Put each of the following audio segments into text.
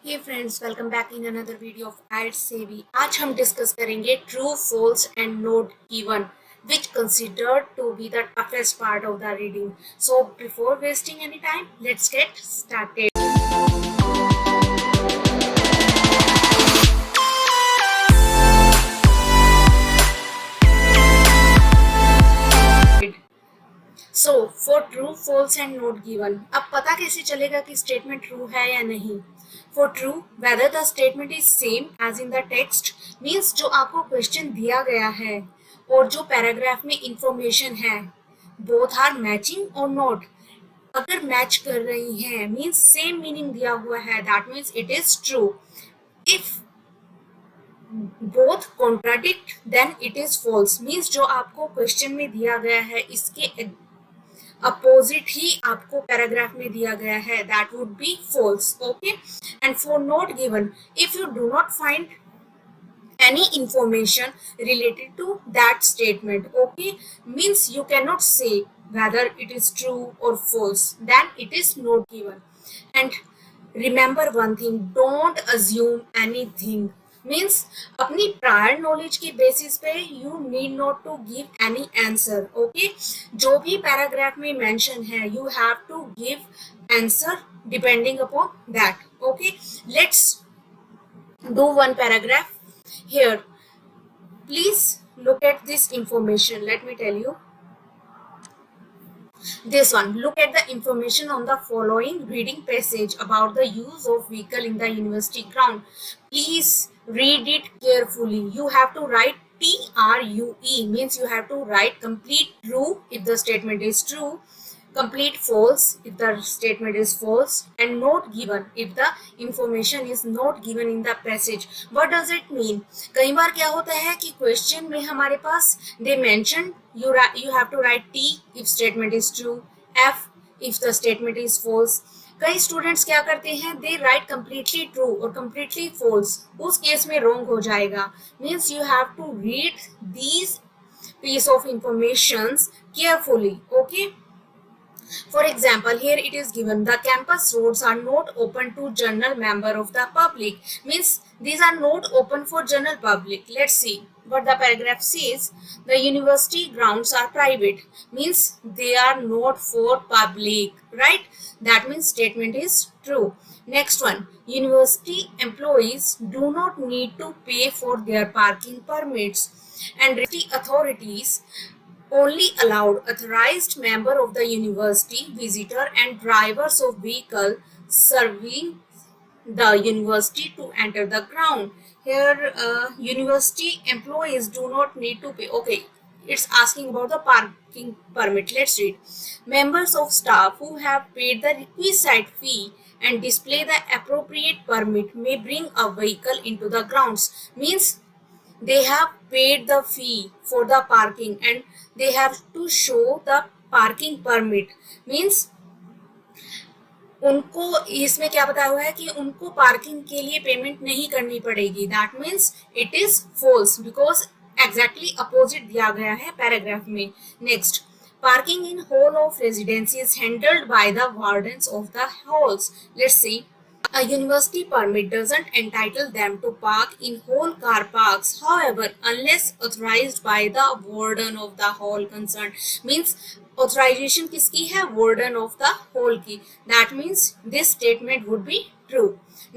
Hey friends, welcome back in another video of IT savvy. आज हम discuss करेंगे true, false and not given which considered to be the toughest part of the reading. So before wasting any time, let's get started. So for true, false and not given, अब पता कैसे चलेगा कि statement true है या नहीं? For true, whether the statement is same as in the text, means जो आपको क्वेश्चन दिया गया है और जो पैराग्राफ में इंफॉर्मेशन है, बोथ आर मैचिंग और नॉट। अगर मैच कर रही है मीन्स सेम मीनिंग दिया हुआ है, that means it is true. If both contradict then it is false, means जो आपको क्वेश्चन में दिया गया है इसके अपोजिट ही आपको पैराग्राफ में दिया गया है, that would be false. Okay, and for not given, if you do not find any information related to that statement, okay, means you cannot say whether it is true or false, then it is not given. And remember one thing, don't assume anything, means अपनी prior knowledge के basis पे you need not to give any answer. Okay, जो भी paragraph में mention है you have to give answer depending upon that. Okay, let's do one paragraph here. Please look at this information. Let me tell you this one. Look at the information on the following reading passage about the use of vehicle in the university ground. Please read it carefully. You have to write TRUE, means you have to write complete true if the statement is true, complete false if the statement is false, and not given if the information is not given in the passage. What does it mean? कई बार क्या होता है कि question में हमारे पास they mention you have to write T if statement is true, F if the statement is false. कई students क्या करते हैं, दे राइट completely true और completely false, उस केस में wrong हो जाएगा। Means you have to read these piece of informations carefully. Okay, for example, here it is given the campus roads are not open to general member of the public, means these are not open for general public. Let's see what the paragraph says. The university grounds are private, means they are not for public, right? That means statement is true. Next one, university employees do not need to pay for their parking permits, and city authorities only allowed authorized member of the university, visitor and drivers of vehicle serving the university to enter the ground. Here university employees do not need to pay. Okay, it's asking about the parking permit. Let's read. Members of staff who have paid the requisite fee and display the appropriate permit may bring a vehicle into the grounds, means they have paid the fee for the parking and they have to show the parking permit, means उनको इसमें क्या बताया हुआ है कि उनको parking के लिए पेमेंट नहीं करनी पड़ेगी। That means it is false because exactly opposite दिया गया है पैराग्राफ में। Next, parking in hall of residency is handled by the wardens of the halls. Let's see, a university permit doesn't entitle them to park in whole car parks, however, unless authorized by the warden of the hall concerned. Means authorization किसकी है? Warden of the hall की. That means this statement would be true.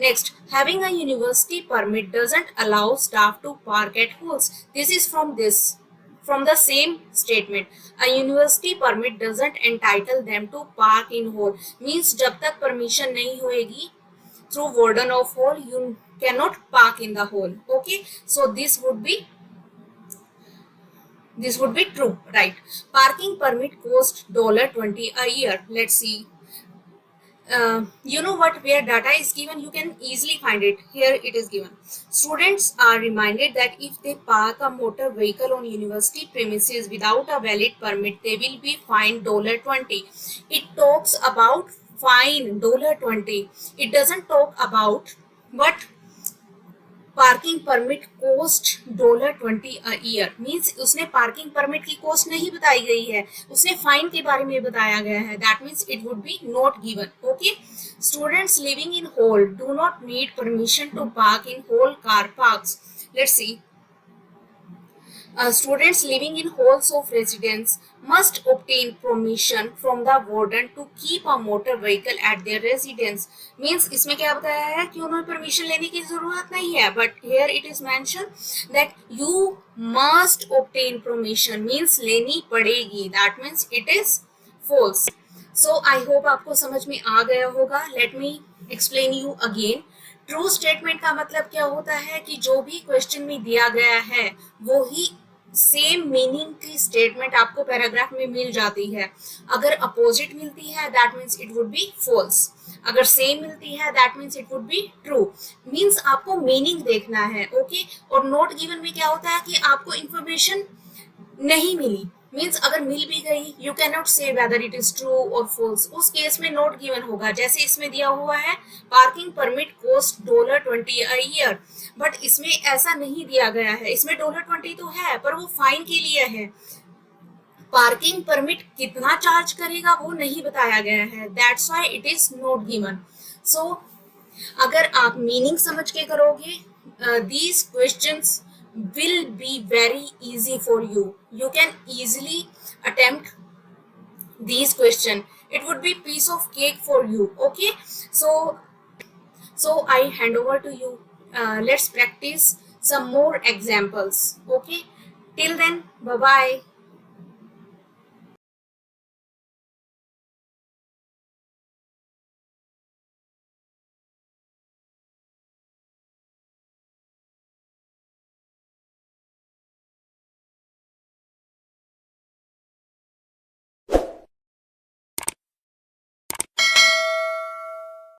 Next, having a university permit doesn't allow staff to park at halls. This is from the same statement. A university permit doesn't entitle them to park in hall. Means जब तक permission नहीं होएगी through warden of hall, you cannot park in the hall. Okay, so this would be true, right? Parking permit cost $20 a year. Let's see. You know what, where data is given you can easily find it. Here it is given. Students are reminded that if they park a motor vehicle on university premises without a valid permit, they will be fined $20. It talks about fine $20. It doesn't talk about what parking permit cost $20 a year, means उसने parking permit की cost नहीं बताई गई है, उसने fine के बारे में बताया गया है, that means it would be not given. Okay. Students living in hall do not need permission to park in hall car parks. Let's see. Students living in halls of residence must obtain permission from the warden to keep a motor vehicle at their residence. Means इसमें क्या बताया है कि उन्हें permission लेने की जरूरत नहीं है, but here it is mentioned that you must obtain permission means लेनी पड़ेगी, that means it is false. So I hope आपको समझ में आ गया होगा. Let me explain you again. True statement का मतलब क्या होता है कि जो भी क्वेश्चन में दिया गया है वो ही सेम मीनिंग की स्टेटमेंट आपको पैराग्राफ में मिल जाती है. अगर अपोजिट मिलती है that means it would be false, अगर सेम मिलती है that means it would be true. Means आपको मीनिंग देखना है. ओके. और नॉट गिवन में क्या होता है कि आपको इंफॉर्मेशन नहीं मिली, मीन्स अगर मिल भी गई यू कैन नॉट से वेदर इट इज ट्रू और फॉल्स, उस केस में नॉट गिवन होगा. जैसे इसमें दिया हुआ है parking permit cost $20 a year, but इसमें ऐसा नहीं दिया गया है. इसमें $20 तो है पर वो फाइन के लिए है. पार्किंग परमिट कितना चार्ज करेगा वो नहीं बताया गया है, that's why it is not given. So अगर आप मीनिंग समझ के करोगे these questions will be very easy for you. You can easily attempt these question. It would be piece of cake for you. Okay. So I hand over to you. Let's practice some more examples. Okay. Till then, bye bye.